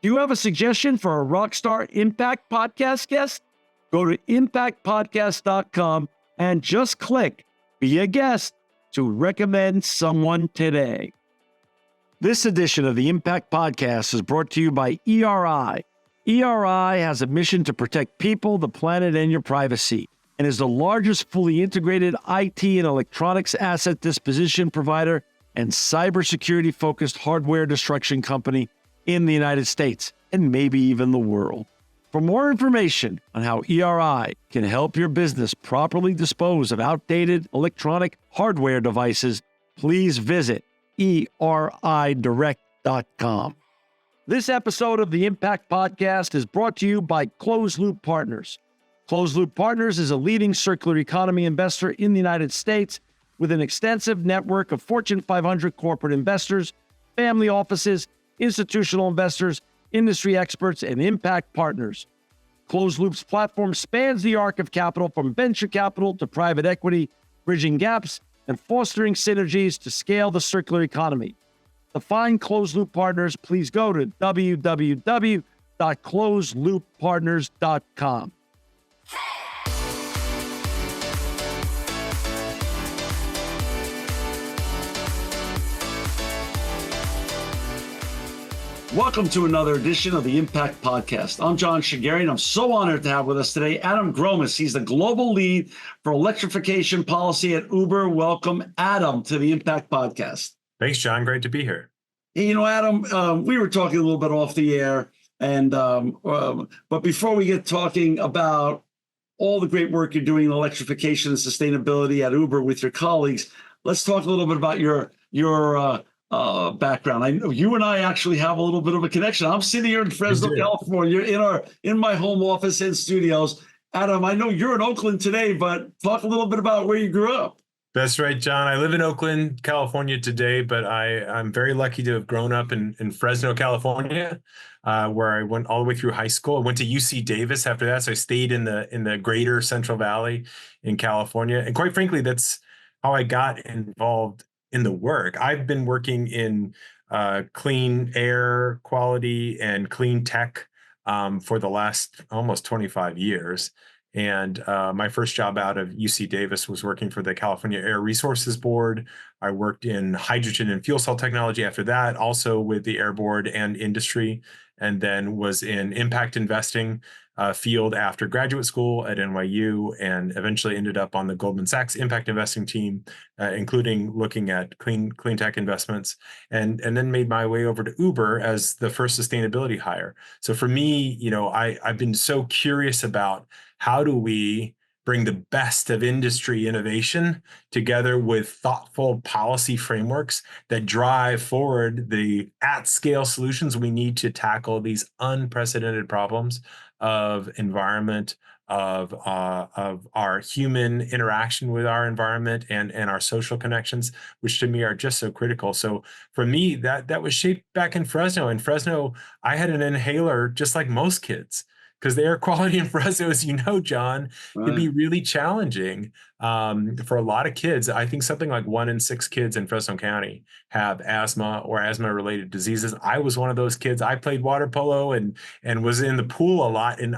Do you have a suggestion for a Rockstar Impact Podcast guest? Go to impactpodcast.com and just click Be a Guest to recommend someone today. This edition of the Impact Podcast is brought to you by ERI. ERI has a mission to protect people, the planet, and your privacy, and is the largest fully integrated IT and electronics asset disposition provider and cybersecurity-focused hardware destruction company in the United States, and maybe even the world. For more information on how ERI can help your business properly dispose of outdated electronic hardware devices, please visit eridirect.com. This episode of the Impact Podcast is brought to you by Closed Loop Partners. Closed Loop Partners is a leading circular economy investor in the United States with an extensive network of Fortune 500 corporate investors, family offices, institutional investors, industry experts, and impact partners. Closed Loop's platform spans the arc of capital from venture capital to private equity, bridging gaps and fostering synergies to scale the circular economy. To find Closed Loop Partners, please go to www.closedlooppartners.com. Welcome to another edition of the Impact Podcast. I'm John Shigeri, and I'm so honored to have with us today Adam Gromis. He's the global lead for electrification policy at Uber. Welcome, Adam, to the Impact Podcast. Thanks, John. Great to be here. Hey, Adam, we were talking a little bit off the air, and but before we get talking about all the great work you're doing in electrification and sustainability at Uber with your colleagues, let's talk a little bit about your background. I know you and I actually have a little bit of a connection. I'm sitting here in Fresno, California, in my home office and studios. Adam, I know you're in Oakland today, but talk a little bit about where you grew up. That's right, John. I live in Oakland, California today, but I'm very lucky to have grown up in Fresno, California, where I went all the way through high school. I went to UC Davis after that, so I stayed in the greater Central Valley in California. And quite frankly, that's how I got involved in the work. I've been working in clean air quality and clean tech for the last almost 25 years. And my first job out of UC Davis was working for the California Air Resources Board. I worked in hydrogen and fuel cell technology after that, also with the Air Board and industry, and then was in impact investing field after graduate school at NYU, and eventually ended up on the Goldman Sachs impact investing team, including looking at clean tech investments, and then made my way over to Uber as the first sustainability hire. So for me, I've been so curious about how do we bring the best of industry innovation together with thoughtful policy frameworks that drive forward the at-scale solutions we need to tackle these unprecedented problems of environment, of our human interaction with our environment and our social connections, which to me are just so critical. So for me, that was shaped back in Fresno. In Fresno, I had an inhaler just like most kids, because the air quality in Fresno, as you know, John, can be really challenging for a lot of kids. I think something like 1 in 6 kids in Fresno County have asthma or asthma-related diseases. I was one of those kids. I played water polo and was in the pool a lot, and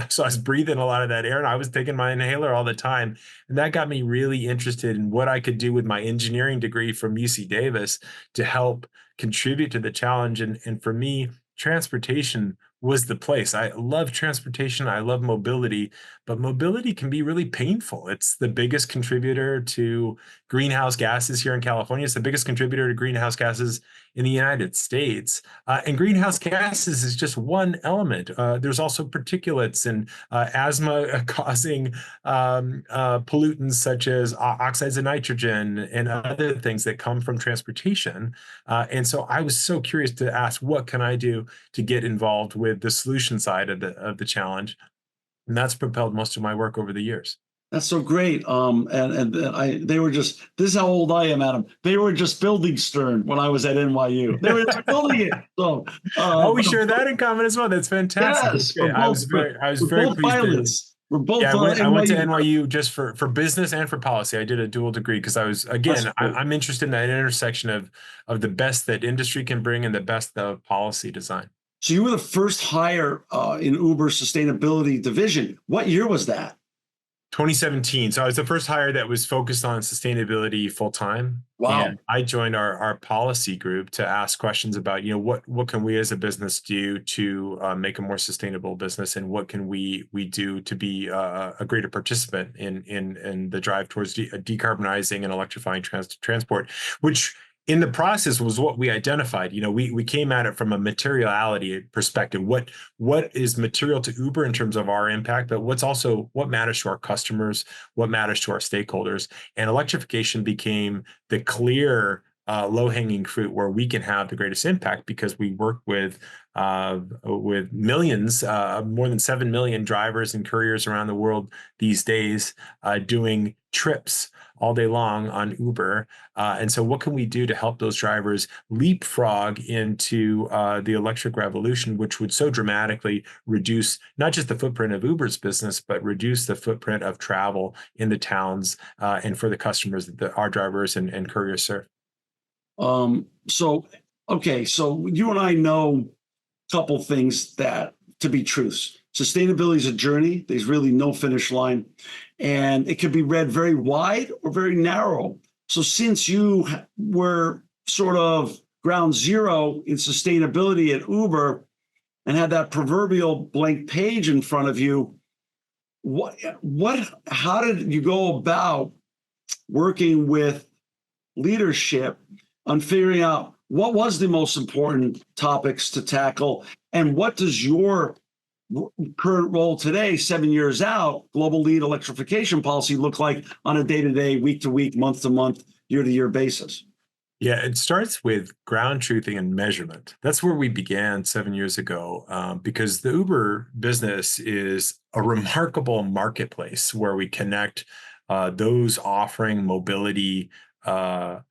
so I was breathing a lot of that air, and I was taking my inhaler all the time. And that got me really interested in what I could do with my engineering degree from UC Davis to help contribute to the challenge. And for me, transportation was the place. I love transportation. I love mobility, but mobility can be really painful. It's the biggest contributor to greenhouse gases here in California. It's the biggest contributor to greenhouse gases in the United States. And greenhouse gases is just one element. There's also particulates and asthma-causing pollutants such as oxides of nitrogen and other things that come from transportation. And so I was so curious to ask, what can I do to get involved with the solution side of the challenge? And that's propelled most of my work over the years. That's so great. They were just, this is how old I am, Adam. They were just building Stern when I was at NYU. They were just building it. So, we share that in common as well. That's fantastic. Yes, okay. I was very pleased. Pilots. We're both. Yeah, I went to NYU just for business and for policy. I did a dual degree because I was, again, I'm interested in that intersection of the best that industry can bring and the best of policy design. So you were the first hire in Uber's sustainability division. What year was that? 2017. So I was the first hire that was focused on sustainability full time. Wow. And I joined our policy group to ask questions about, what can we as a business do to make a more sustainable business, and what can we do to be a greater participant in the drive towards decarbonizing and electrifying transport, which in the process was what we identified. We came at it from a materiality perspective. What is material to Uber in terms of our impact, but what matters to our customers, what matters to our stakeholders. And electrification became the clear low-hanging fruit where we can have the greatest impact, because we work with millions, more than 7 million drivers and couriers around the world these days, doing trips all day long on Uber. And so what can we do to help those drivers leapfrog into the electric revolution, which would so dramatically reduce not just the footprint of Uber's business, but reduce the footprint of travel in the towns and for the customers that our drivers and couriers serve. So, okay, so you and I know a couple things that to be truths. Sustainability is a journey. There's really no finish line, and it can be read very wide or very narrow. So since you were sort of ground zero in sustainability at Uber and had that proverbial blank page in front of you, how did you go about working with leadership on figuring out what was the most important topics to tackle, and what does your current role today, 7 years out, global lead electrification policy, look like on a day-to-day, week-to-week, month-to-month, year-to-year basis? Yeah, it starts with ground truthing and measurement. That's where we began 7 years ago, because the Uber business is a remarkable marketplace where we connect those offering mobility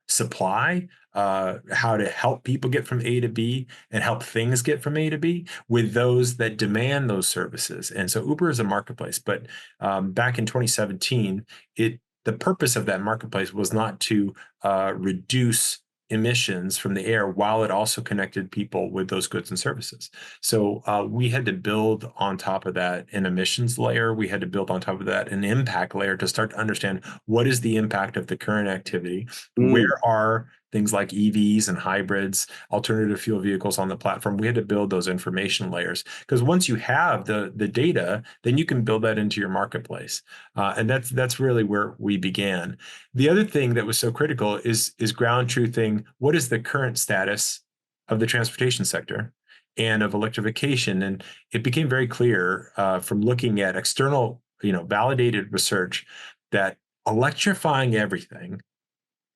supply, how to help people get from A to B and help things get from A to B, with those that demand those services. And so Uber is a marketplace, but back in 2017, the purpose of that marketplace was not to reduce emissions from the air, while it also connected people with those goods and services. So we had to build on top of that an emissions layer. We had to build on top of that an impact layer to start to understand what is the impact of the current activity. Where are things like EVs and hybrids, alternative fuel vehicles on the platform? We had to build those information layers, because once you have the data, then you can build that into your marketplace. And that's really where we began. The other thing that was so critical is ground truthing. What is the current status of the transportation sector and of electrification? And it became very clear from looking at external, validated research, that electrifying everything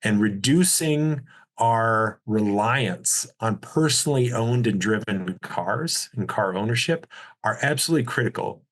and reducing our reliance on personally owned and driven cars and car ownership are absolutely critical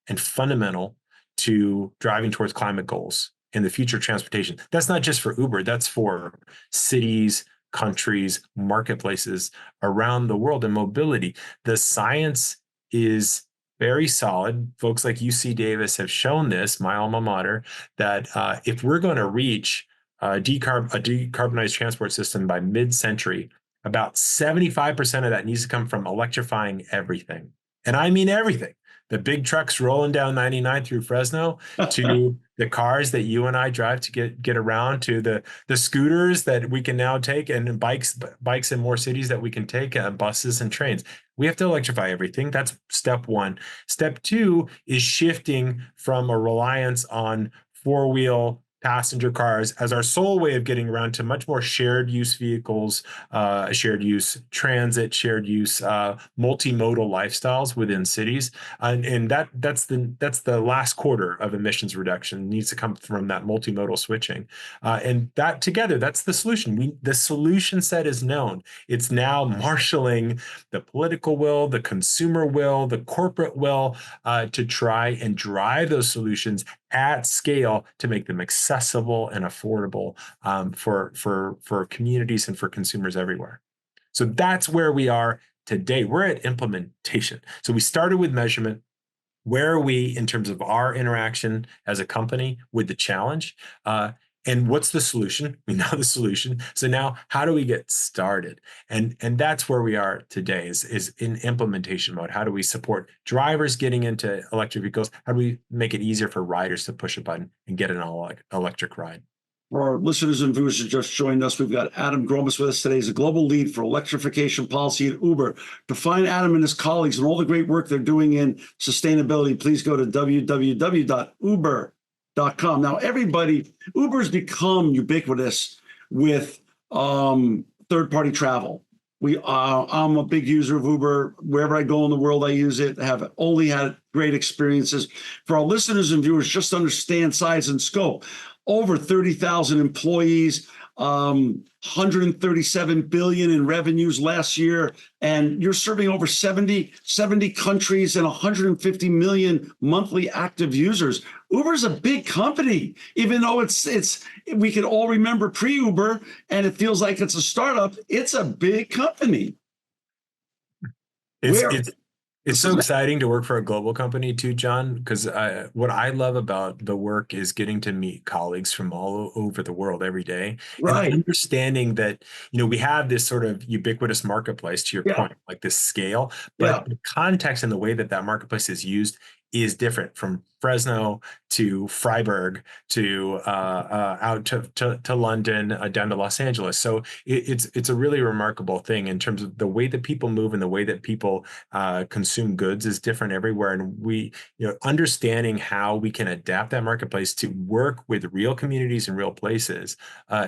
and fundamental to driving towards climate goals in the future of transportation. That's not just for Uber, that's for cities, countries, marketplaces around the world, and mobility. The science is very solid. Folks like UC Davis have shown this, my alma mater, that if we're going to reach a decarbonized transport system by mid-century, about 75% of that needs to come from electrifying everything. And I mean everything. The big trucks rolling down 99 through Fresno, to the cars that you and I drive to get around, to the scooters that we can now take, and bikes in more cities that we can take, buses and trains. We have to electrify everything. That's step one. Step two is shifting from a reliance on four-wheel passenger cars as our sole way of getting around, to much more shared use vehicles, shared use transit, shared use multimodal lifestyles within cities. And that's the last quarter of emissions reduction needs to come from that multimodal switching. And that together, that's the solution. The solution set is known. It's now marshaling the political will, the consumer will, the corporate will, to try and drive those solutions at scale to make them accessible and affordable for communities and for consumers everywhere. So that's where we are today. We're at implementation. So we started with measurement. Where are we in terms of our interaction as a company with the challenge? And what's the solution? We know the solution. So now how do we get started? And that's where we are today is in implementation mode. How do we support drivers getting into electric vehicles? How do we make it easier for riders to push a button and get an all electric ride? For our listeners and viewers who just joined us, we've got Adam Gromis with us today. He's a global lead for electrification policy at Uber. To find Adam and his colleagues and all the great work they're doing in sustainability, please go to www.uber.com. Now, Uber's become ubiquitous with third-party travel. I'm a big user of Uber. Wherever I go in the world, I use it. I have only had great experiences. For our listeners and viewers, just to understand size and scope, over 30,000 employees, 137 billion in revenues last year, and you're serving over 70 countries and 150 million monthly active users. Uber's a big company, even though we can all remember pre-Uber and it feels like it's a startup. It's a big company. It's so exciting to work for a global company too, John, because what I love about the work is getting to meet colleagues from all over the world every day, Right. and understanding that, we have this sort of ubiquitous marketplace, to your point, like this scale, but the context and the way that that marketplace is used is different from Fresno to Freiburg to out to London, down to Los Angeles. So it's a really remarkable thing in terms of the way that people move and the way that people consume goods is different everywhere. And we, understanding how we can adapt that marketplace to work with real communities and real places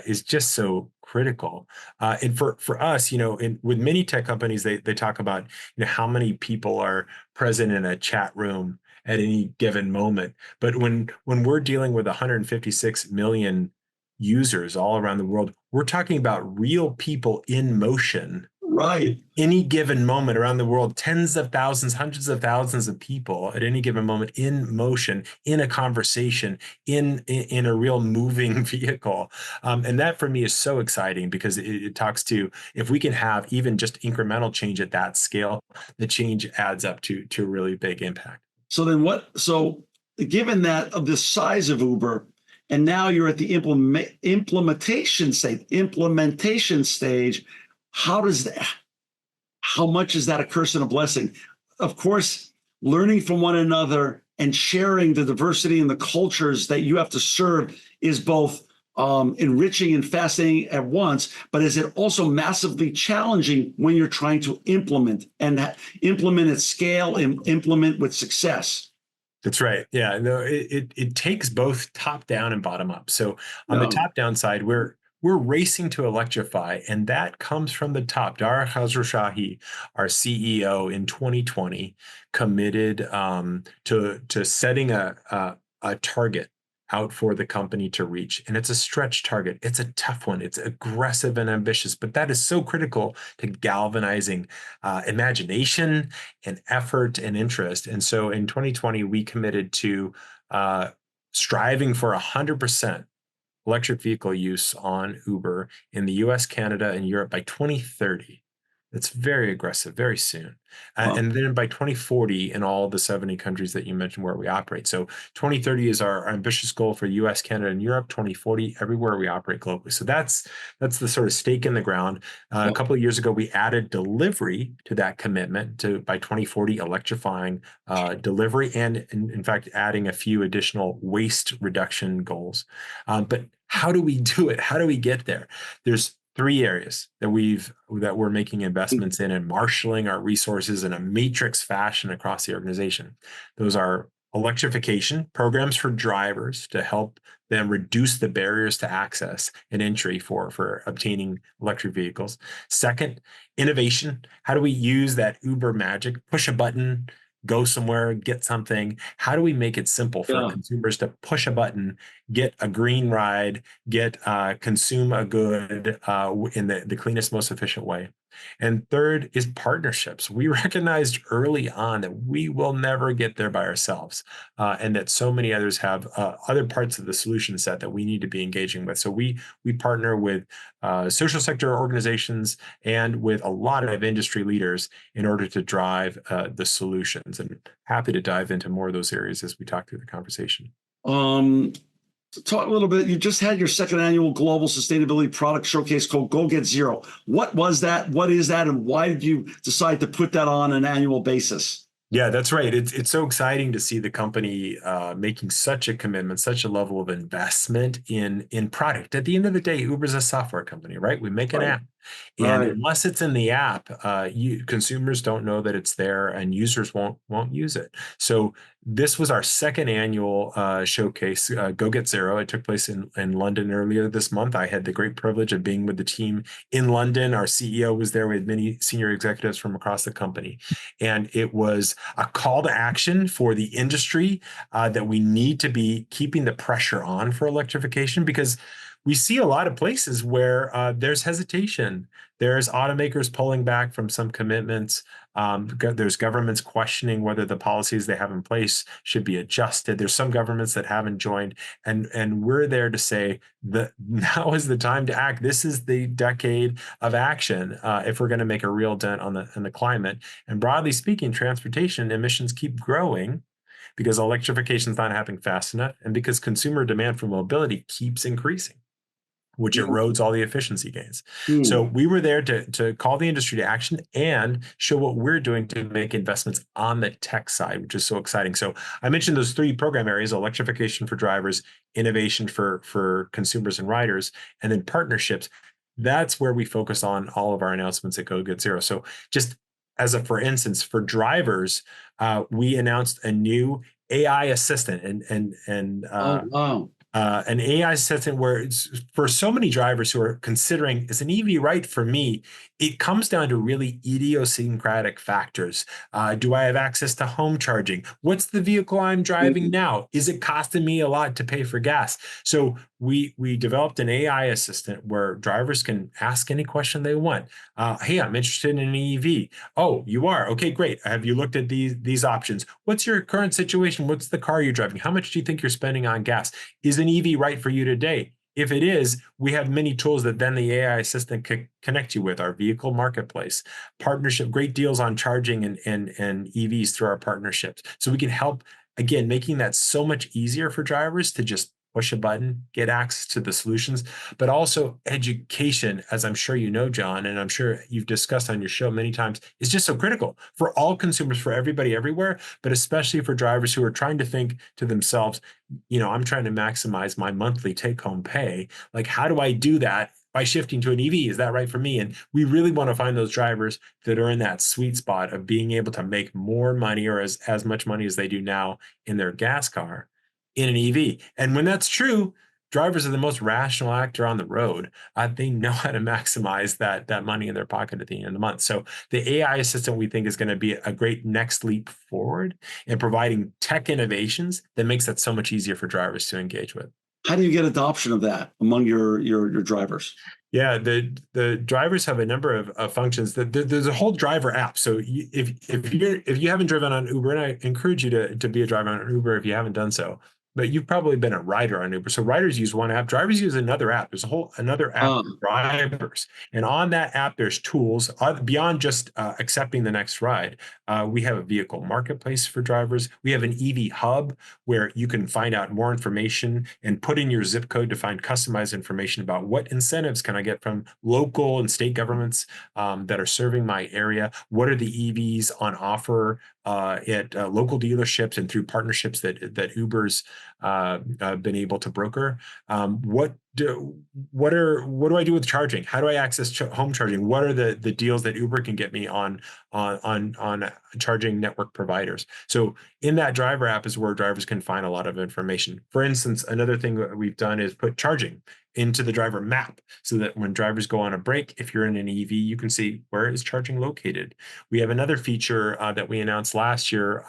is just so critical. And for us, with many tech companies, they talk about, how many people are present in a chat room at any given moment. But when we're dealing with 156 million users all around the world, we're talking about real people in motion. Right. Any given moment around the world, tens of thousands, hundreds of thousands of people at any given moment in motion, in a conversation, in a real moving vehicle. And that for me is so exciting because it talks to, if we can have even just incremental change at that scale, the change adds up to a really big impact. So given that of the size of Uber, and now you're at the implementation stage, how much is that a curse and a blessing? Of course, learning from one another and sharing the diversity and the cultures that you have to serve is both enriching and fascinating at once, but is it also massively challenging when you're trying to implement at scale and implement with success? That's right. Yeah, no, it takes both top down and bottom up. So on the top down side, we're racing to electrify, and that comes from the top. Dara Khosrowshahi, our CEO in 2020, committed to setting a target out for the company to reach. And it's a stretch target. It's a tough one. It's aggressive and ambitious, but that is so critical to galvanizing imagination and effort and interest. And so in 2020, we committed to striving for 100% electric vehicle use on Uber in the US, Canada, and Europe by 2030. That's very aggressive, very soon. And then by 2040 in all the 70 countries that you mentioned where we operate. So 2030 is our ambitious goal for US, Canada, and Europe, 2040 everywhere we operate globally. So that's the sort of stake in the ground. A couple of years ago, we added delivery to that commitment to by 2040 electrifying delivery and in fact, adding a few additional waste reduction goals. But how do we do it? How do we get there? There's three areas that we're making investments in and marshaling our resources in a matrix fashion across the organization. Those are electrification programs for drivers to help them reduce the barriers to access and entry for obtaining electric vehicles. Second, innovation. How do we use that Uber magic? Push a button, go somewhere, get something. How do we make it simple for consumers to push a button, get a green ride, consume a good in the cleanest, most efficient way? And third is partnerships. We recognized early on that we will never get there by ourselves, and that so many others have other parts of the solution set that we need to be engaging with. So we partner with social sector organizations and with a lot of industry leaders in order to drive the solutions. And happy to dive into more of those areas as we talk through the conversation. Talk a little bit. You just had your second annual global sustainability product showcase called Go Get Zero. What was that? What is that? And why did you decide to put that on an annual basis? Yeah, that's right. It's so exciting to see the company making such a commitment, such a level of investment in product. At the end of the day, Uber's a software company, right? We make an Right. app, and Right. unless it's in the app, consumers don't know that it's there, and users won't use it. So this was our second annual showcase, Go Get Zero. It took place in London earlier this month. I had the great privilege of being with the team in London. Our CEO was there with many senior executives from across the company, and it was a call to action for the industry that we need to be keeping the pressure on for electrification, because we see a lot of places where there's hesitation. There's automakers pulling back from some commitments. There's governments questioning whether the policies they have in place should be adjusted. There's some governments that haven't joined, and we're there to say that now is the time to act. This is the decade of action if we're going to make a real dent on the climate. And broadly speaking, transportation emissions keep growing because electrification is not happening fast enough, and because consumer demand for mobility keeps increasing, which Yeah. erodes all the efficiency gains. So Hmm. we were there to call the industry to action and show what we're doing to make investments on the tech side, which is so exciting. So I mentioned those three program areas: electrification for drivers, innovation for consumers and riders, and then partnerships. That's where we focus on all of our announcements at Go Get Zero. So just as a for instance, for drivers, we announced a new AI assistant Oh, wow. an AI assistant where it's for so many drivers who are considering, is an EV right for me? It comes down to really idiosyncratic factors. Do I have access to home charging? What's the vehicle I'm driving Mhm. now? Is it costing me a lot to pay for gas? So we developed an AI assistant where drivers can ask any question they want. Hey, I'm interested in an EV. Oh, you are? Okay, great. Have you looked at these options? What's your current situation? What's the car you're driving? How much do you think you're spending on gas? Is an EV right for you today? If it is, we have many tools that then the AI assistant can connect you with: our vehicle marketplace, partnership, great deals on charging and EVs through our partnerships. So we can help, again, making that so much easier for drivers to just push a button, get access to the solutions, but also education, as I'm sure you know, John, and I'm sure you've discussed on your show many times, is just so critical for all consumers, for everybody everywhere, but especially for drivers who are trying to think to themselves, I'm trying to maximize my monthly take home pay. Like, how do I do that by shifting to an EV? Is that right for me? And we really want to find those drivers that are in that sweet spot of being able to make more money, or as much money as they do now in their gas car, in an EV. And when that's true, drivers are the most rational actor on the road. They know how to maximize that money in their pocket at the end of the month. So the AI assistant, we think, is going to be a great next leap forward in providing tech innovations that makes that so much easier for drivers to engage with. How do you get adoption of that among your drivers? Yeah, the drivers have a number of functions. There's a whole driver app. So if you haven't driven on Uber, and I encourage you to be a driver on Uber if you haven't done so, but you've probably been a rider on Uber. So riders use one app, drivers use another app. There's a whole another app for Um, drivers, and on that app there's tools beyond just accepting the next ride. We have a vehicle marketplace for drivers. We have an EV hub where you can find out more information and put in your zip code to find customized information about what incentives can I get from local and state governments that are serving my area. What are the EVs on offer at local dealerships and through partnerships that Uber's been able to broker? What do I do with charging? How do I access home charging? What are the deals that Uber can get me on charging network providers? So in that driver app is where drivers can find a lot of information. For instance, another thing that we've done is put charging into the driver map so that when drivers go on a break, if you're in an EV, you can see where is charging located. We have another feature that we announced last year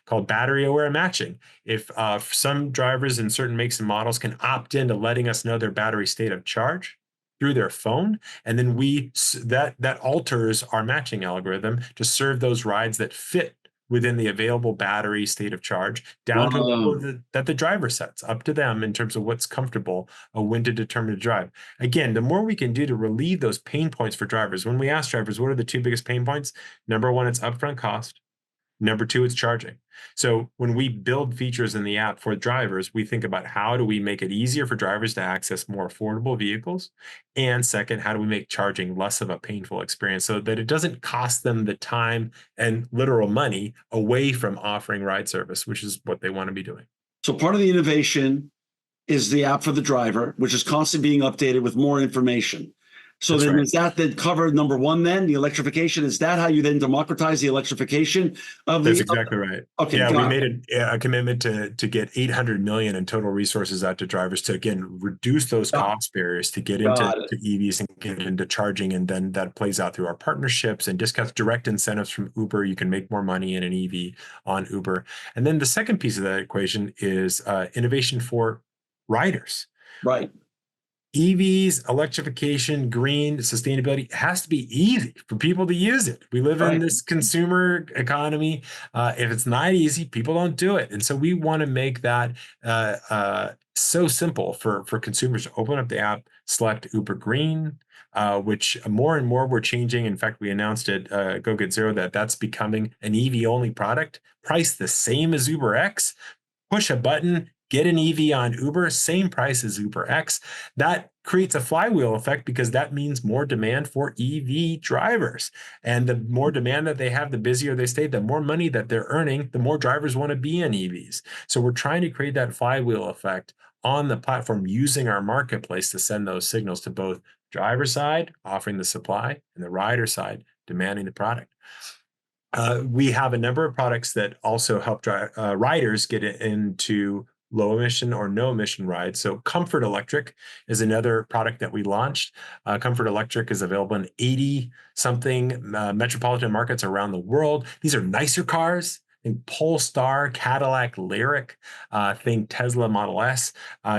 called battery aware matching. If some drivers in certain makes and models can opt into letting us know their battery state of charge through their phone, and then that alters our matching algorithm to serve those rides that fit within the available battery state of charge, down to a level wow. that the driver sets, up to them in terms of what's comfortable, when to determine to drive. Again, the more we can do to relieve those pain points for drivers. When we ask drivers, what are the two biggest pain points? Number one, it's upfront cost. Number two, it's charging. So when we build features in the app for drivers, we think about how do we make it easier for drivers to access more affordable vehicles? And second, how do we make charging less of a painful experience so that it doesn't cost them the time and literal money away from offering ride service, which is what they want to be doing. So part of the innovation is the app for the driver, which is constantly being updated with more information. So That's then right. is that then cover number one, then the electrification? Is that how you then democratize the electrification of That's the? exactly right. Okay, Yeah, we got it. made a commitment to get 800 million in total resources out to drivers to again reduce those cost barriers to get into Got it. EVs and get into charging, and then that plays out through our partnerships and discounts, direct incentives from Uber. You can make more money in an EV on Uber, and then the second piece of that equation is innovation for riders. Right. EVs, electrification, green, sustainability has to be easy for people to use it. We live in Right. this consumer economy. If it's not easy, people don't do it. And so we want to make that so simple for consumers to open up the app, select Uber Green, which more and more we're changing. In fact, we announced at Go Get Zero that that's becoming an EV only product, priced the same as Uber X. Push a button, get an EV on Uber, same price as Uber X. That creates a flywheel effect because that means more demand for EV drivers. And the more demand that they have, the busier they stay, the more money that they're earning, the more drivers want to be in EVs. So we're trying to create that flywheel effect on the platform using our marketplace to send those signals to both driver side, offering the supply, and the rider side, demanding the product. We have a number of products that also help riders get into low emission or no emission rides. So Comfort Electric is another product that we launched. Comfort Electric is available in 80 something metropolitan markets around the world. These are nicer cars. Think Polestar, Cadillac Lyric, think Tesla Model S.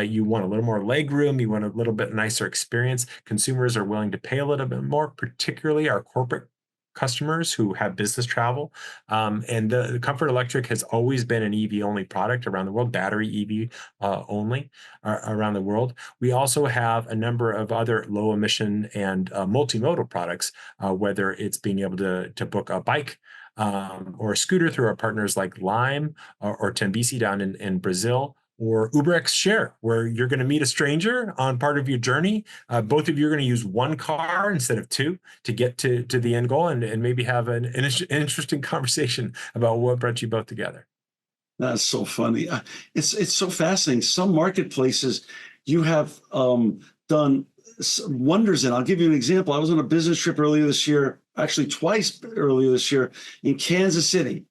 You want a little more leg room. You want a little bit nicer experience. Consumers are willing to pay a little bit more, particularly our corporate customers who have business travel. And the Comfort Electric has always been an EV only product around the world, battery EV only around the world. We also have a number of other low emission and multimodal products, whether it's being able to book a bike or a scooter through our partners like Lime or Tembisi down in Brazil, or UberX Share, where you're going to meet a stranger on part of your journey. Both of you are going to use one car instead of two to get to the end goal and maybe have an interesting conversation about what brought you both together. That's so funny. It's so fascinating. Some marketplaces you have done wonders in. I'll give you an example. I was on a business trip earlier this year, actually twice earlier this year in Kansas City,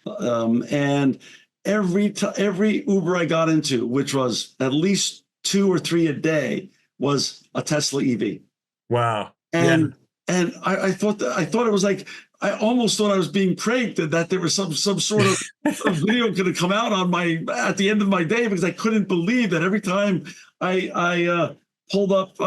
and every Uber I got into, which was at least 2 or 3 a day, was a Tesla EV. Wow. And I thought it was like, I almost thought I was being pranked, that there was some sort of video going to come out at the end of my day, because I couldn't believe that every time I pulled up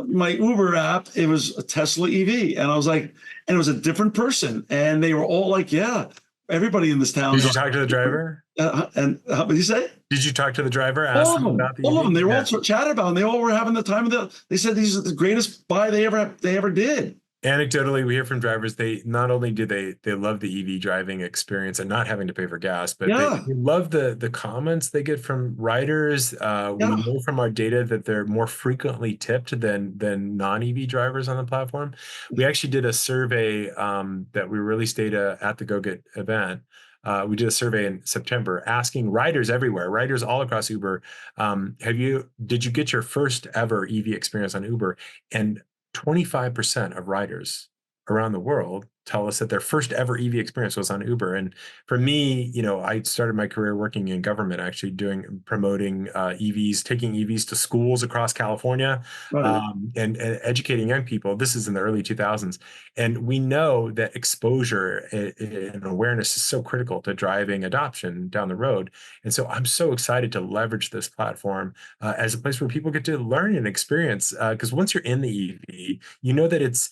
my Uber app, it was a Tesla EV, and I was like, and it was a different person, and they were all like, yeah. Everybody in this town. Did you talk to the driver? And how did you say? Did you talk to the driver? All Ask of them them. about the All EV? of them. They were all chatting about it. And they all were having the time of they said these are the greatest buy they ever did. Anecdotally, we hear from drivers, they not only do they love the EV driving experience and not having to pay for gas, but they love the comments they get from riders. We know from our data that they're more frequently tipped than non-EV drivers on the platform. We actually did a survey that we released data at the Go Get event. We did a survey in September asking riders everywhere, riders all across Uber, did you get your first ever EV experience on Uber? And 25% of riders around the world tell us that their first ever EV experience was on Uber. And for me, I started my career working in government, actually promoting EVs, taking EVs to schools across California, and educating young people. This is in the early 2000s. And we know that exposure and awareness is so critical to driving adoption down the road. And so I'm so excited to leverage this platform as a place where people get to learn and experience. Because once you're in the EV, you know that it's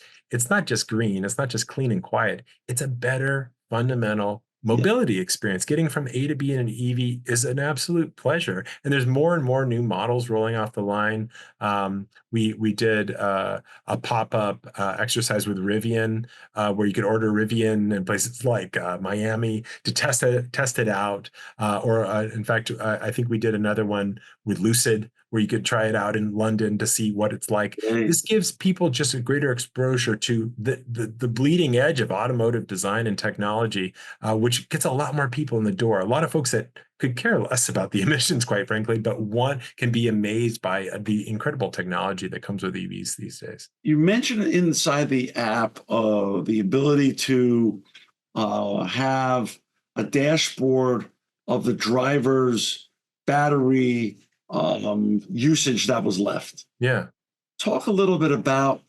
not just green, it's not just clean and quiet. It's a better, fundamental mobility experience. Getting from A to B in an EV is an absolute pleasure. And there's more and more new models rolling off the line. We did a pop-up exercise with Rivian, where you could order Rivian in places like Miami to test it out. Or in fact, I think we did another one with Lucid, where you could try it out in London to see what it's like. Right. This gives people just a greater exposure to the bleeding edge of automotive design and technology, which gets a lot more people in the door. A lot of folks that could care less about the emissions, quite frankly, but one can be amazed by the incredible technology that comes with EVs these days. You mentioned inside the app the ability to have a dashboard of the driver's battery usage that was left. Yeah. Talk a little bit about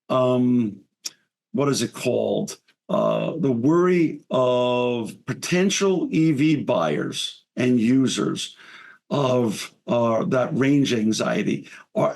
what is it called? The worry of potential EV buyers and users of that range anxiety.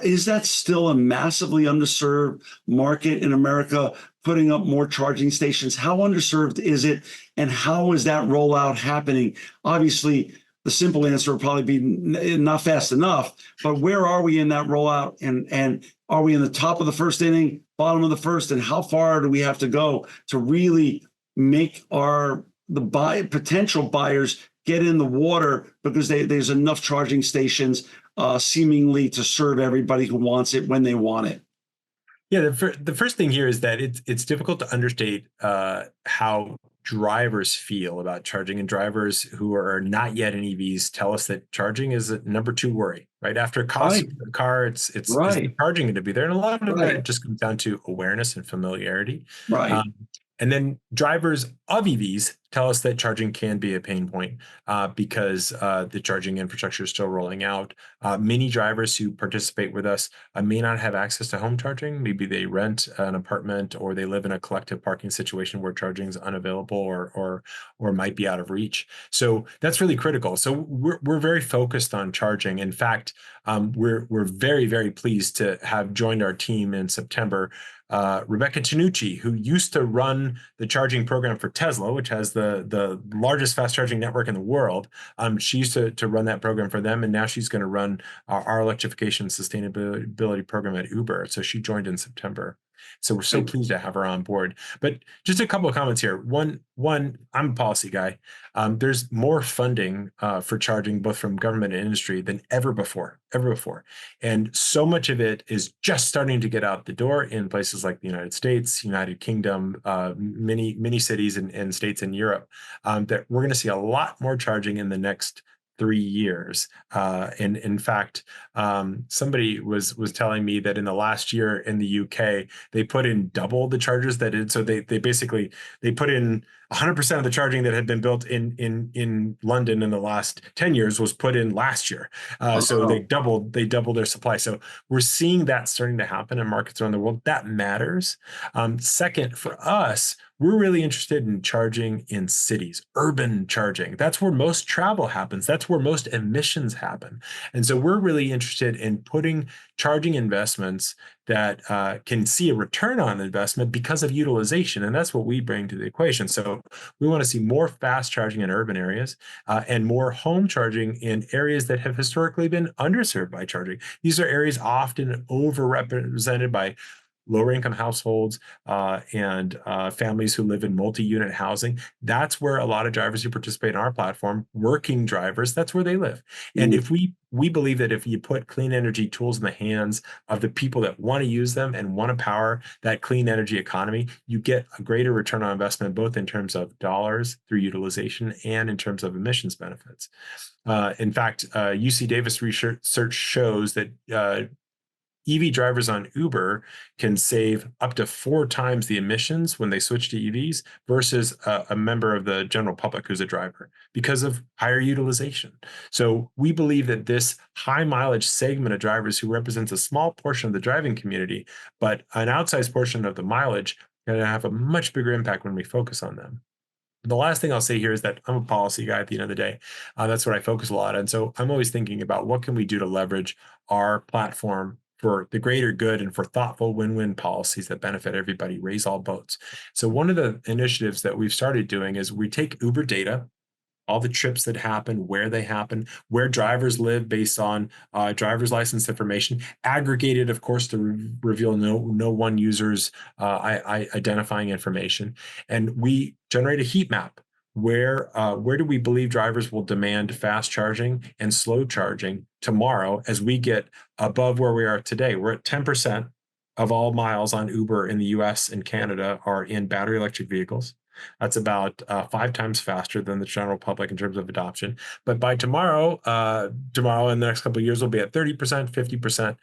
Is that still a massively underserved market in America, putting up more charging stations? How underserved is it, and how is that rollout happening? Obviously, the simple answer would probably be not fast enough, but where are we in that rollout? And are we in the top of the first inning, bottom of the first, and how far do we have to go to really make potential buyers get in the water, because there's enough charging stations seemingly to serve everybody who wants it when they want it? Yeah, the first thing here is that it's difficult to understate how drivers feel about charging, and drivers who are not yet in EVs tell us that charging is a number two worry, right? After cost Right, of the car, it's is the right, charging going to be there? And a lot of that right, just comes down to awareness and familiarity. right. And then drivers of EVs tell us that charging can be a pain point because the charging infrastructure is still rolling out. Many drivers who participate with us may not have access to home charging. Maybe they rent an apartment, or they live in a collective parking situation where charging is unavailable, or might be out of reach. So that's really critical. So we're very focused on charging. In fact, we're very, very pleased to have joined our team in September Rebecca Tanucci, who used to run the charging program for Tesla, which has the largest fast charging network in the world. She used to run that program for them, and now she's going to run our electrification and sustainability program at Uber. So she joined in September. So we're so pleased to have her on board. But just a couple of comments here. One, I'm a policy guy. There's more funding for charging, both from government and industry, than ever before, ever before. And so much of it is just starting to get out the door in places like the United States, United Kingdom, many cities and states in Europe, that we're going to see a lot more charging in the next 3 years. And in fact, somebody was telling me that in the last year in the UK, they put in double the chargers that so they basically they put in 100% of the charging that had been built in London in the last 10 years was put in last year. So they doubled their supply. So we're seeing that starting to happen in markets around the world. That matters. Second, for us, we're really interested in charging in cities, urban charging. That's where most travel happens. That's where most emissions happen. And so we're really interested in putting charging investments that can see a return on investment because of utilization. And that's what we bring to the equation. So we want to see more fast charging in urban areas and more home charging in areas that have historically been underserved by charging. These are areas often overrepresented by lower income households and families who live in multi-unit housing. That's where a lot of drivers who participate in our platform, working drivers, that's where they live. And if we believe that if you put clean energy tools in the hands of the people that want to use them and want to power that clean energy economy, you get a greater return on investment, both in terms of dollars through utilization and in terms of emissions benefits. In fact, UC Davis research shows that EV drivers on Uber can save up to 4 times the emissions when they switch to EVs versus a member of the general public who's a driver, because of higher utilization. So we believe that this high mileage segment of drivers, who represents a small portion of the driving community, but an outsized portion of the mileage, going to have a much bigger impact when we focus on them. The last thing I'll say here is that I'm a policy guy at the end of the day. That's what I focus a lot on. So I'm always thinking about what can we do to leverage our platform for the greater good and for thoughtful win-win policies that benefit everybody, raise all boats. So one of the initiatives that we've started doing is we take Uber data, all the trips that happen, where drivers live based on driver's license information, aggregated, of course, to reveal no one user's identifying information. And we generate a heat map. Where do we believe drivers will demand fast charging and slow charging tomorrow as we get above where we are today? We're at 10% of all miles on Uber in the US and Canada are in battery electric vehicles. That's about 5 times faster than the general public in terms of adoption. But by tomorrow in the next couple of years, we'll be at 30%, 50%,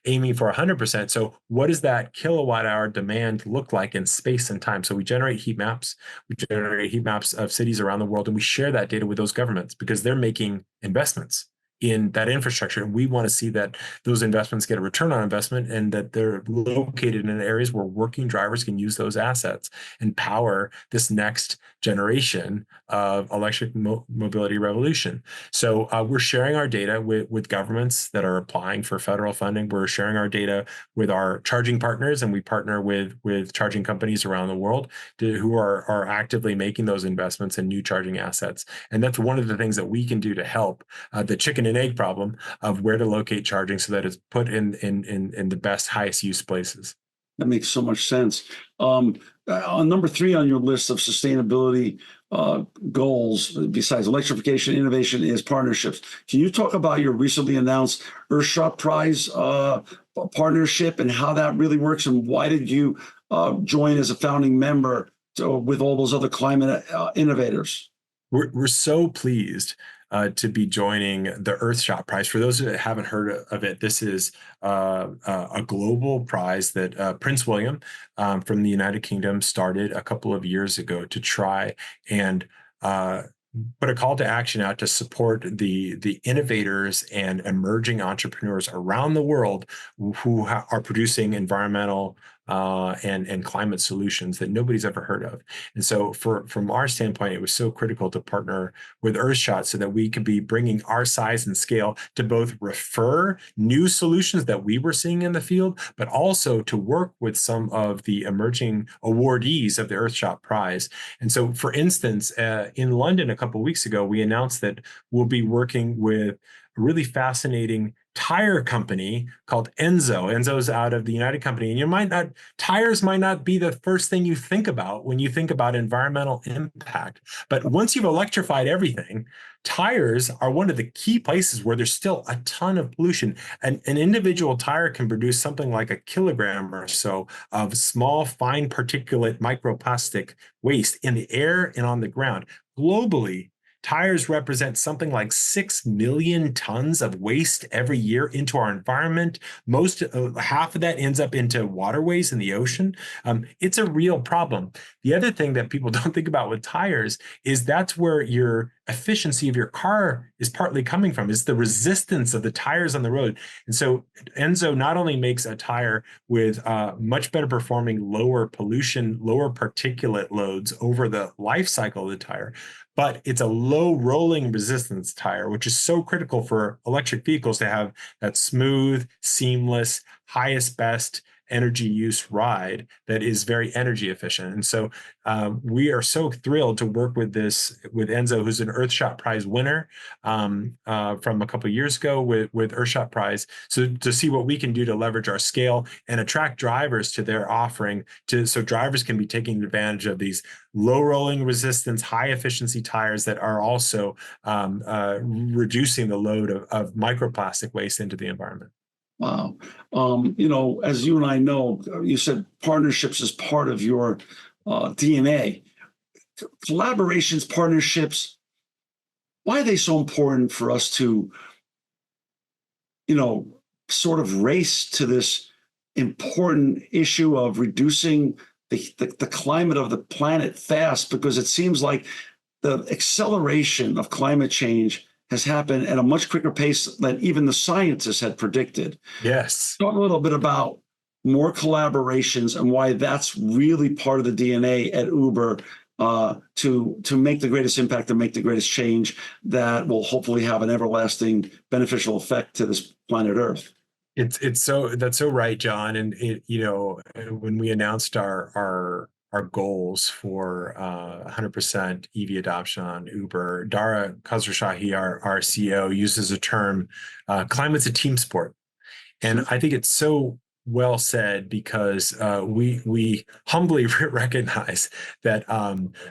aiming for 100%. So what does that kilowatt hour demand look like in space and time? So we generate heat maps. We generate heat maps of cities around the world, and we share that data with those governments because they're making investments in that infrastructure. And we want to see that those investments get a return on investment and that they're located in areas where working drivers can use those assets and power this next generation of electric mobility revolution. So we're sharing our data with governments that are applying for federal funding. We're sharing our data with our charging partners, and we partner with charging companies around the world who are actively making those investments in new charging assets. And that's one of the things that we can do to help the chicken and egg problem of where to locate charging so that it's put in the best, highest use places. That makes so much sense. On number 3 on your list of sustainability goals, besides electrification, innovation, is partnerships. Can you talk about your recently announced Earthshot Prize partnership and how that really works, and why did you join as a founding member with all those other climate innovators? We're so pleased to be joining the Earthshot Prize. For those that haven't heard of it, this is a global prize that Prince William from the United Kingdom started a couple of years ago to try and put a call to action out to support the innovators and emerging entrepreneurs around the world who are producing environmental and climate solutions that nobody's ever heard of. And so from our standpoint, it was so critical to partner with Earthshot so that we could be bringing our size and scale to both refer new solutions that we were seeing in the field, but also to work with some of the emerging awardees of the Earthshot Prize. And so, for instance, in London a couple of weeks ago, we announced that we'll be working with a really fascinating tire company called Enzo. Enzo's out of the United Company. And tires might not be the first thing you think about when you think about environmental impact. But once you've electrified everything, tires are one of the key places where there's still a ton of pollution. An individual tire can produce something like a kilogram or so of small, fine particulate microplastic waste in the air and on the ground. Globally, tires represent something like 6 million tons of waste every year into our environment. Half of that ends up into waterways in the ocean. It's a real problem. The other thing that people don't think about with tires is that's where your efficiency of your car is partly coming from, is the resistance of the tires on the road. And so Enzo not only makes a tire with much better performing, lower pollution, lower particulate loads over the life cycle of the tire, but it's a low rolling resistance tire, which is so critical for electric vehicles to have that smooth, seamless, highest best energy use ride that is very energy efficient. And so we are so thrilled to work with Enzo, who's an Earthshot Prize winner from a couple of years ago with Earthshot Prize, so to see what we can do to leverage our scale and attract drivers to their offering, so drivers can be taking advantage of these low rolling resistance, high efficiency tires that are also reducing the load of microplastic waste into the environment. Wow. As you and I know, you said partnerships is part of your DNA. Collaborations, partnerships, why are they so important for us to, sort of race to this important issue of reducing the climate of the planet fast? Because it seems like the acceleration of climate change has happened at a much quicker pace than even the scientists had predicted. Yes. Talk a little bit about more collaborations and why that's really part of the DNA at Uber to make the greatest impact and make the greatest change that will hopefully have an everlasting beneficial effect to this planet Earth. That's so right, John. And when we announced our goals for 100% EV adoption on Uber, Dara Khosrowshahi, our CEO, uses a term, climate's a team sport. And I think it's so well said because we humbly recognize that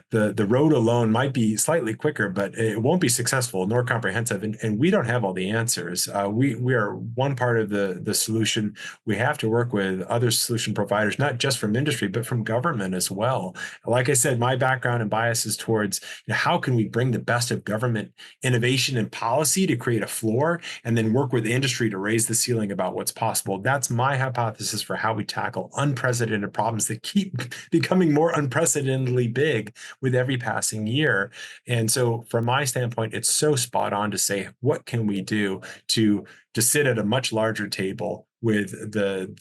the road alone might be slightly quicker, but it won't be successful nor comprehensive, and we don't have all the answers. We are one part of the solution. We have to work with other solution providers, not just from industry, but from government as well. Like I said, my background and bias is towards how can we bring the best of government innovation and policy to create a floor, and then work with industry to raise the ceiling about what's possible. That's my hypothesis for how we tackle unprecedented problems that keep becoming more unprecedentedly big with every passing year. And so from my standpoint, it's so spot on to say, what can we do to sit at a much larger table with the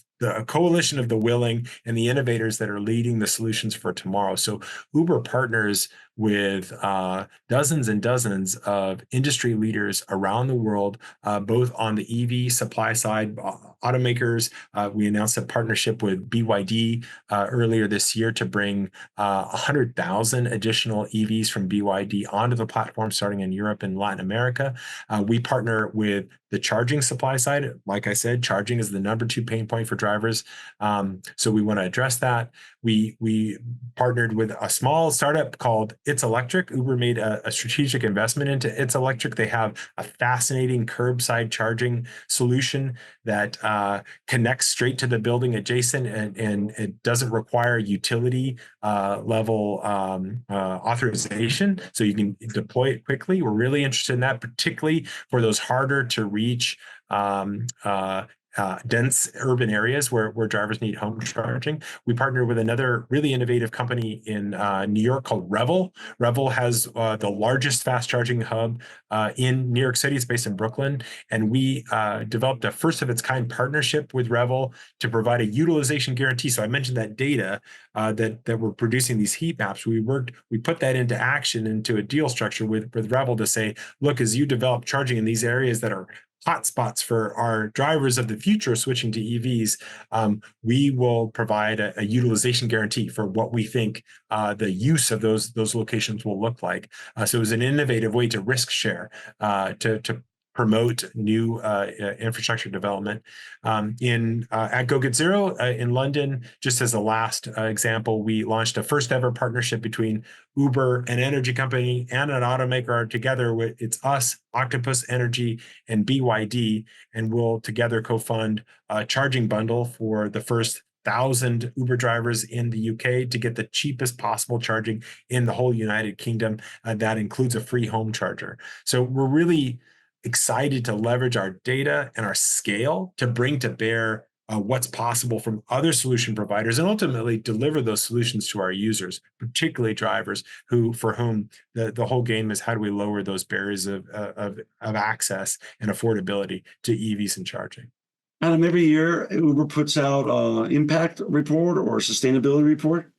coalition of the willing and the innovators that are leading the solutions for tomorrow. So Uber partners with dozens and dozens of industry leaders around the world, both on the EV supply side, automakers. We announced a partnership with BYD earlier this year to bring 100,000 additional EVs from BYD onto the platform, starting in Europe and Latin America. We partner with the charging supply side. Like I said, charging is the #2 pain point for drivers. So we want to address that. We partnered with a small startup called It's Electric. Uber made a strategic investment into It's Electric. They have a fascinating curbside charging solution that connects straight to the building adjacent, and it doesn't require utility level authorization, so you can deploy it quickly. We're really interested in that, particularly for those harder to reach dense urban areas where drivers need home charging. We partnered with another really innovative company in New York called Revel. Revel has the largest fast charging hub in New York City. It's based in Brooklyn. And we developed a first of its kind partnership with Revel to provide a utilization guarantee. So I mentioned that data that we're producing these heat maps. We put that into action, into a deal structure with Revel to say, look, as you develop charging in these areas that are hotspots for our drivers of the future switching to EVs, we will provide a utilization guarantee for what we think the use of those locations will look like. So it was an innovative way to risk share, to promote new infrastructure development. At Go Get Zero in London, just as a last example, we launched a first ever partnership between Uber, an energy company, and an automaker together. It's us, Octopus Energy, and BYD, and we'll together co-fund a charging bundle for the first 1,000 Uber drivers in the UK to get the cheapest possible charging in the whole United Kingdom. That includes a free home charger. So we're really excited to leverage our data and our scale to bring to bear what's possible from other solution providers, and ultimately deliver those solutions to our users, particularly drivers for whom the whole game is how do we lower those barriers of access and affordability to EVs and charging. Adam, every year Uber puts out an impact report or sustainability report.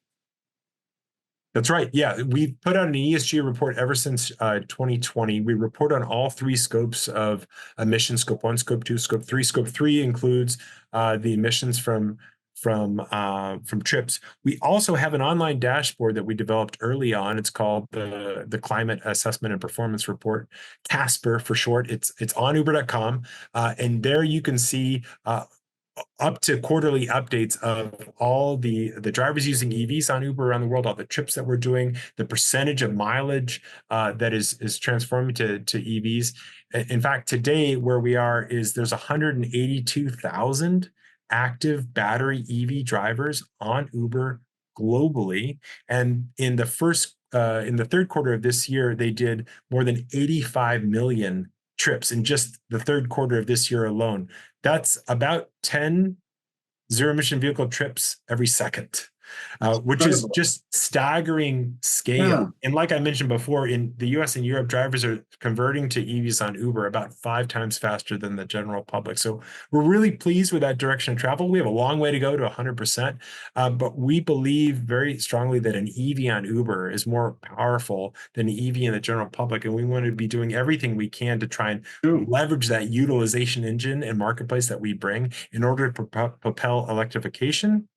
That's right. Yeah, we've put out an ESG report ever since 2020. We report on all three scopes of emissions: Scope 1, Scope 2, Scope 3. Scope 3 includes the emissions from trips. We also have an online dashboard that we developed early on. It's called the Climate Assessment and Performance Report, CASPER for short. It's on Uber.com, and there you can see up to quarterly updates of all the drivers using EVs on Uber around the world, all the trips that we're doing, the percentage of mileage that is transforming to EVs. In fact, today where we are is there's 182,000 active battery EV drivers on Uber globally, and in the third quarter of this year, they did more than 85 million trips in just the third quarter of this year alone. That's about 10 zero emission vehicle trips every second. which is Incredible. just staggering Yeah. scale. And like I mentioned before, in the US and Europe, drivers are converting to EVs on Uber about 5 times faster than the general public. So we're really pleased with that direction of travel. We have a long way to go to 100%, but we believe very strongly that an EV on Uber is more powerful than an EV in the general public. And we want to be doing everything we can to try and True. leverage that utilization engine and marketplace that we bring in order to propel electrification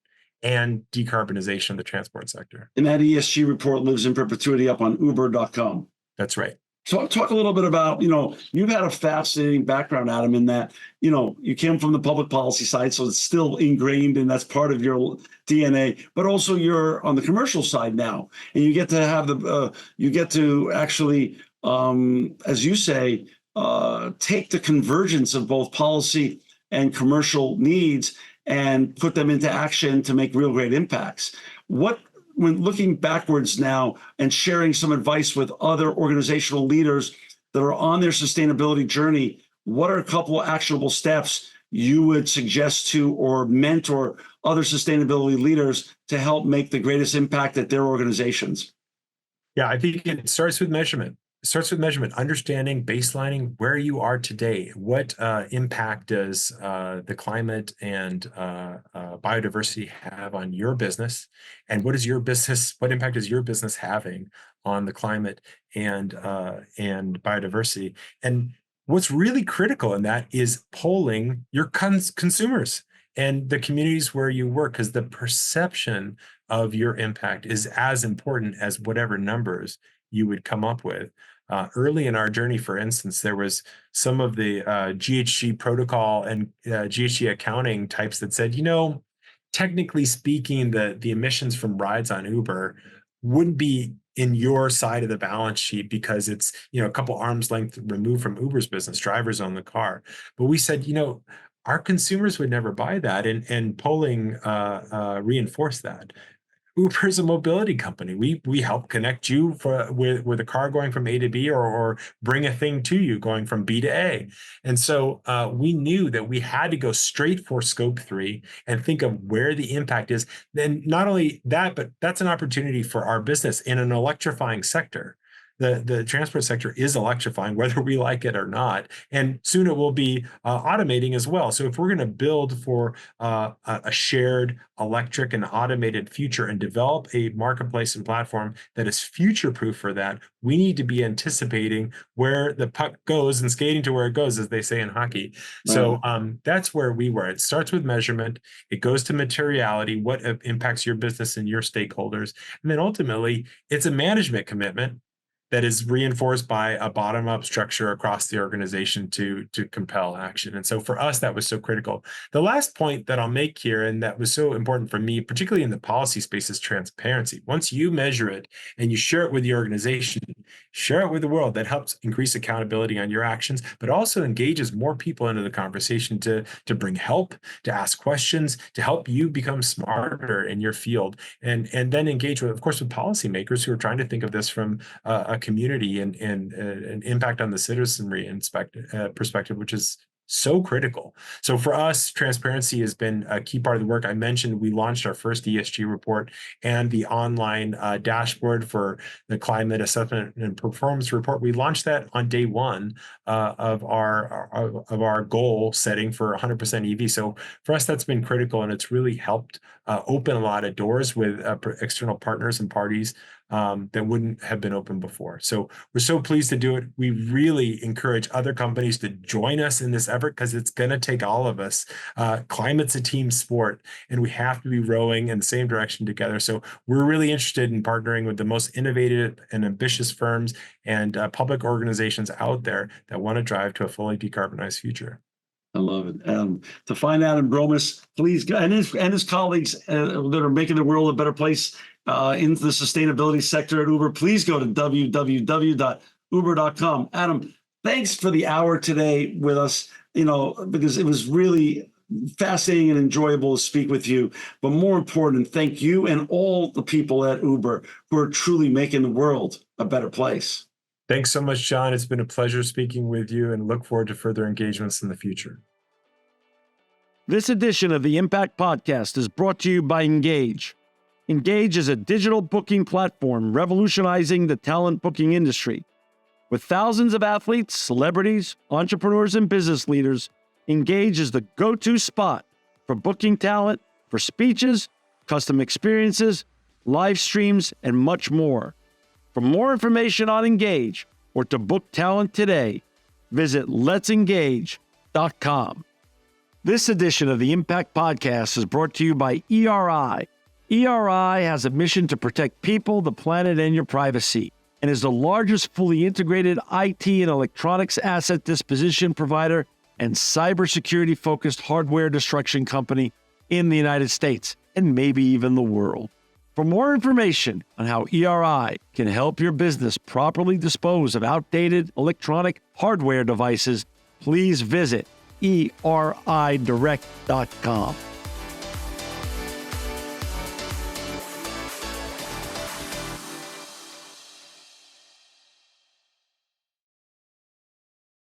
and decarbonization of the transport sector. And that ESG report lives in perpetuity up on uber.com. That's right. So talk a little bit about, you've had a fascinating background, Adam, in that, you came from the public policy side, so it's still ingrained and that's part of your DNA, but also you're on the commercial side now, and you get to have you get to actually, as you say, take the convergence of both policy and commercial needs and put them into action to make real great impacts. When looking backwards now and sharing some advice with other organizational leaders that are on their sustainability journey, what are a couple of actionable steps you would suggest to or mentor other sustainability leaders to help make the greatest impact at their organizations? Yeah, I think it starts with measurement. It starts with measurement, understanding, baselining where you are today. What impact does the climate and biodiversity have on your business? And what impact is your business having on the climate and biodiversity? And what's really critical in that is polling your consumers and the communities where you work, because the perception of your impact is as important as whatever numbers you would come up with. Early in our journey, for instance, there was some of the GHG protocol and GHG accounting types that said, technically speaking, the emissions from rides on Uber wouldn't be in your side of the balance sheet because it's a couple arms length removed from Uber's business. Drivers own the car, but we said, our consumers would never buy that, and polling reinforced that. Uber is a mobility company. We help connect you with a car going from A to B, or bring a thing to you going from B to A. And so we knew that we had to go straight for scope 3 and think of where the impact is. Then not only that, but that's an opportunity for our business in an electrifying sector. The transport sector is electrifying, whether we like it or not, and soon it will be automating as well. So if we're going to build for a shared electric and automated future and develop a marketplace and platform that is future-proof for that, we need to be anticipating where the puck goes and skating to where it goes, as they say in hockey. Right. So that's where we were. It starts with measurement. It goes to materiality, what impacts your business and your stakeholders. And then ultimately, it's a management commitment that is reinforced by a bottom-up structure across the organization to compel action. And so for us, that was so critical. The last point that I'll make here, and that was so important for me, particularly in the policy space, is transparency. Once you measure it and you share it with the organization, share it with the world, that helps increase accountability on your actions, but also engages more people into the conversation to bring help, to ask questions, to help you become smarter in your field, and then engage with, of course, with policymakers who are trying to think of this from a community and an impact on the citizenry perspective, which is so critical. So for us, transparency has been a key part of the work. I mentioned we launched our first ESG report and the online dashboard for the climate assessment and performance report. We launched that on day one of our goal setting for 100% EV. So for us, that's been critical, and it's really helped open a lot of doors with external partners and parties that wouldn't have been open before. So we're so pleased to do it. We really encourage other companies to join us in this effort, because it's going to take all of us. Climate's a team sport, and we have to be rowing in the same direction together. So we're really interested in partnering with the most innovative and ambitious firms and public organizations out there that want to drive to a fully decarbonized future. I love it. To find Adam Gromis, please, and his colleagues that are making the world a better place in the sustainability sector at Uber, please go to www.uber.com. Adam, thanks for the hour today with us, because it was really fascinating and enjoyable to speak with you. But more important, thank you and all the people at Uber who are truly making the world a better place. Thanks so much, John. It's been a pleasure speaking with you, and look forward to further engagements in the future. This edition of the Impact Podcast is brought to you by Engage. Engage is a digital booking platform revolutionizing the talent booking industry. With thousands of athletes, celebrities, entrepreneurs, and business leaders, Engage is the go-to spot for booking talent, for speeches, custom experiences, live streams, and much more. For more information on Engage or to book talent today, visit letsengage.com. This edition of the Impact Podcast is brought to you by ERI. ERI has a mission to protect people, the planet, and your privacy, and is the largest fully integrated IT and electronics asset disposition provider and cybersecurity-focused hardware destruction company in the United States, and maybe even the world. For more information on how ERI can help your business properly dispose of outdated electronic hardware devices, please visit eridirect.com.